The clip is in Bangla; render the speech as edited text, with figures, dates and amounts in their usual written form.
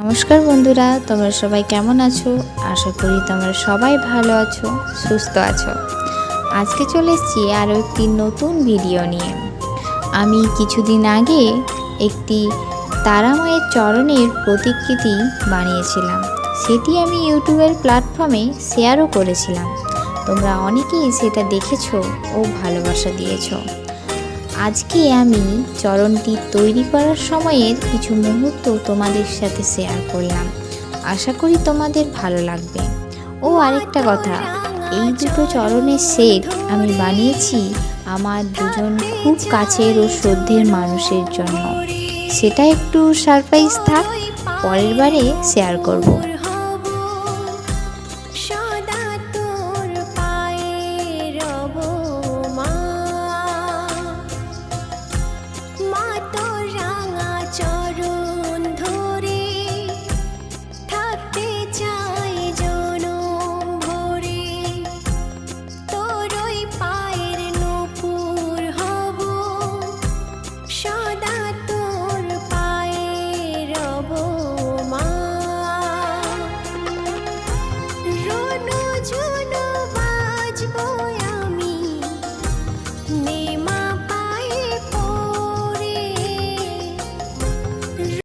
নমস্কার বন্ধুরা, তোমরা সবাই কেমন আছো? আশা করি তোমরা সবাই ভালো আছো, সুস্থ আছো। আজকে চলে এসেছি আরও একটি নতুন ভিডিও নিয়ে। আমি কিছুদিন আগে একটি তারামায়ের চরণের প্রতিকৃতি বানিয়েছিলাম। সেটি আমি ইউটিউবের প্ল্যাটফর্মে শেয়ারও করেছিলাম। তোমরা অনেকেই সেটা দেখেছো ও ভালোবাসা দিয়েছো। আজকে আমি চরণটি তৈরি করার সময়ের কিছু মুহূর্ত তোমাদের সাথে শেয়ার করলাম। আশা করি তোমাদের ভালো লাগবে। ও আরেকটা কথা, এই দুটো চরণের সেট আমি বানিয়েছি আমার দুজন খুব কাছের ও শ্রদ্ধের মানুষের জন্য। সেটা একটু সারপ্রাইজ থাক, পরের বারে শেয়ার করব।